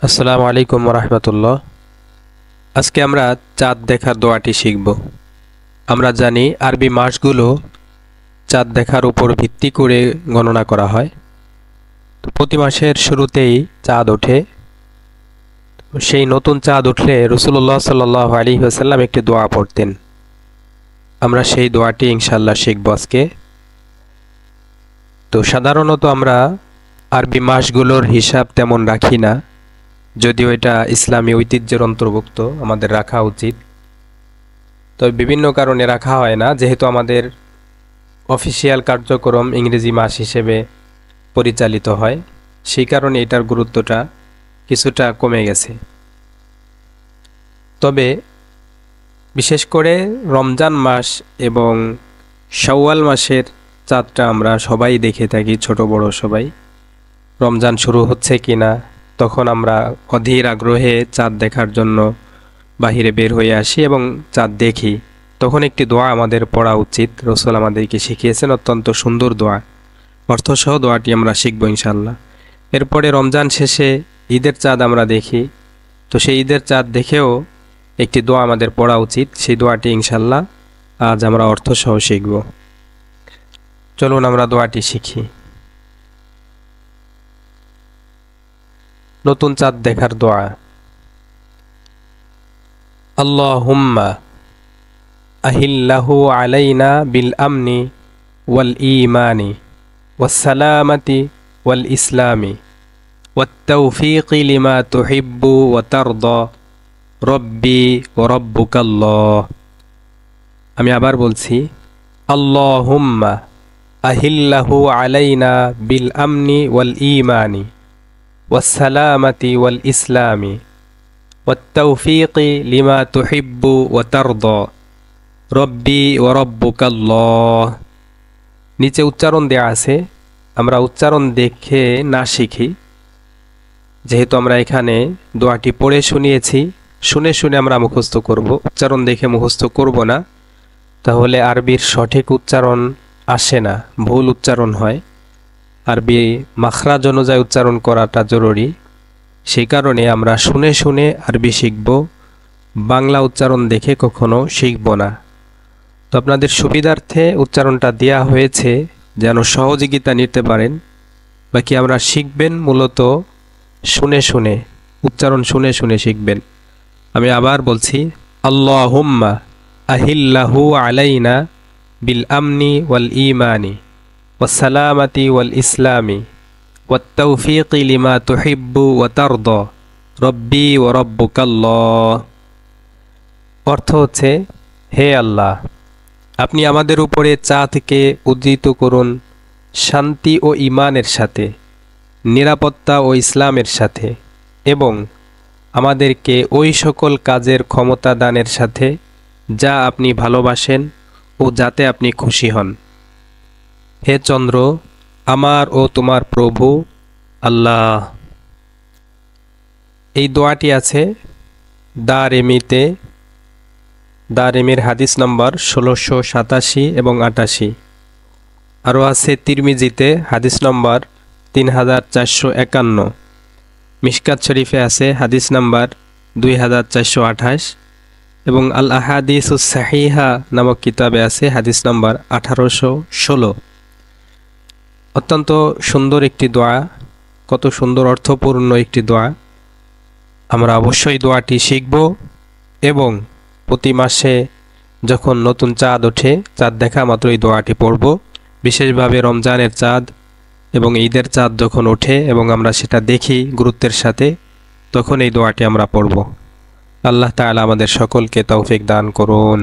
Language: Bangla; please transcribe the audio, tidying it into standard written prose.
আসসালামু আলাইকুম রাহমাতুল্লাহ। আজকে আমরা চাঁদ দেখার দোয়াটি শিখব। আমরা জানি আরবি মাসগুলো চাঁদ দেখার উপর ভিত্তি করে গণনা করা হয়। তো প্রতি মাসের শুরুতেই চাঁদ ওঠে। সেই নতুন চাঁদ উঠলে রাসূলুল্লাহ সাল্লাল্লাহু আলাইহি ওয়াসাল্লাম একটি দোয়া পড়তেন। আমরা সেই দোয়াটি ইনশাআল্লাহ শিখব আজকে। তো সাধারণত আমরা আরবি মাসগুলোর হিসাব তেমন রাখি না, যদিও এটা ইসলামী ঐতিহ্যের অন্তর্ভুক্ত, আমাদের রাখা উচিত। তবে বিভিন্ন কারণে রাখা হয় না, যেহেতু আমাদের অফিসিয়াল কার্যক্রম ইংরেজি মাস হিসেবে পরিচালিত হয়, সেই কারণে এটার গুরুত্বটা কিছুটা কমে গেছে। তবে বিশেষ করে রমজান মাস এবং শাওয়াল মাসের চাঁদটা আমরা সবাই দেখে থাকি, ছোট বড় সবাই। রমজান শুরু হচ্ছে কিনা তখন আমরা অধীর আগ্রহে চাঁদ দেখার জন্য বাহিরে বের হয়ে আসি এবং চাঁদ দেখি। তখন একটি দোয়া আমাদের পড়া উচিত, রাসূল আমাদেরকে শিখিয়েছেন, অত্যন্ত সুন্দর দোয়া। অর্থসহ দোয়াটি আমরা শিখব ইনশাআল্লাহ। এরপরে রমজান শেষে ঈদের চাঁদ আমরা দেখি, তো সেই ঈদের চাঁদ দেখেও একটি দোয়া আমাদের পড়া উচিত। সেই দোয়াটি ইনশাআল্লাহ আজ আমরা অর্থসহ শিখব। চলুন আমরা দোয়াটি শিখি। নতুন চাঁদ দেখার দোয়া। আল্লাহুম্মা আহিল্লাহু আলাইনা বিল আমনি ওয়াল ঈমানি ওয়াস সালামাতি ওয়াল ইসলামি ওয়াত তাওফীকি লিমা তুহিব্বু ওয়া তারদা রব্বি ওয়া রাব্বুকাল্লাহ। আমি আবার বলছি, আল্লাহুম্মা আহিল্লাহু আলাইনা বিল আমনি ওয়াল ঈমানি والسلامة والإسلام والتوفيق لما تحب وترضى ربي وربك الله। নিচে উচ্চারণ দেয়া আছে, আমরা উচ্চারণ দেখে না শিখি। যেহেতু আমরা এখানে দোয়াটি পড়ে শুনিয়েছি, শুনে শুনে আমরা মুখস্থ করব, উচ্চারণ দেখে মুখস্থ করব না, তাহলে আরবির সঠিক উচ্চারণ আসে না, ভুল উচ্চারণ হয়। আরবি মাখরাজ অনুযায়ী উচ্চারণ করাটা জরুরি। সেই কারণে আমরা শুনে শুনে আরবি শিখব, বাংলা উচ্চারণ দেখে কখনো শিখব না। তো আপনাদের সুবিধার্থে উচ্চারণটা দেয়া হয়েছে যেন সহযোগিতা নিতে পারেন। বাকি আমরা শিখবেন মূলত শুনে শুনে, উচ্চারণ শুনে শুনে শিখবেন। আমি আবার বলছি, আল্লাহুম্মা আহিল্লাহু আলাইনা বিল আমনি ওয়াল ঈমানি والسلامة والإسلام والتوفيق لما تحب وترضى ربي وربك الله। অর্থ হচ্ছে, হে আল্লাহ, আপনি আমাদের উপরে চাঁদকে উজ্জীবিত করুন শান্তি ও ঈমানের সাথে, নিরাপত্তা ও ইসলামের সাথে, এবং আমাদেরকে ওই সকল কাজের ক্ষমতা দানের সাথে যা আপনি ভালোবাসেন ও যাতে আপনি খুশি হন। হে চন্দ্র, আমার ও তোমার প্রভু আল্লাহ। এই দোয়াটি আছে দারেমিতে, দারেমির হাদিস নম্বর 1687 এবং 88। আরও আছে তিরমিজিতে হাদিস নম্বর 3451। মিশকাত শরীফে আছে হাদিস নম্বর 2428 এবং আল আহাদিসুস সাহিহা নামক কিতাবে আছে হাদিস নম্বর 1816। অত্যন্ত সুন্দর একটি দোয়া, কত সুন্দর অর্থপূর্ণ একটি দোয়া। আমরা অবশ্যই দোয়াটি শিখব এবং প্রতি মাসে যখন নতুন চাঁদ ওঠে, চাঁদ দেখা মাত্র এই দোয়াটি পড়ব। বিশেষভাবে রমজানের চাঁদ এবং ঈদের চাঁদ যখন ওঠে এবং আমরা সেটা দেখি গুরুত্বের সাথে, তখন এই দোয়াটি আমরা পড়ব। আল্লাহ তাআলা আমাদের সকলকে তৌফিক দান করুন।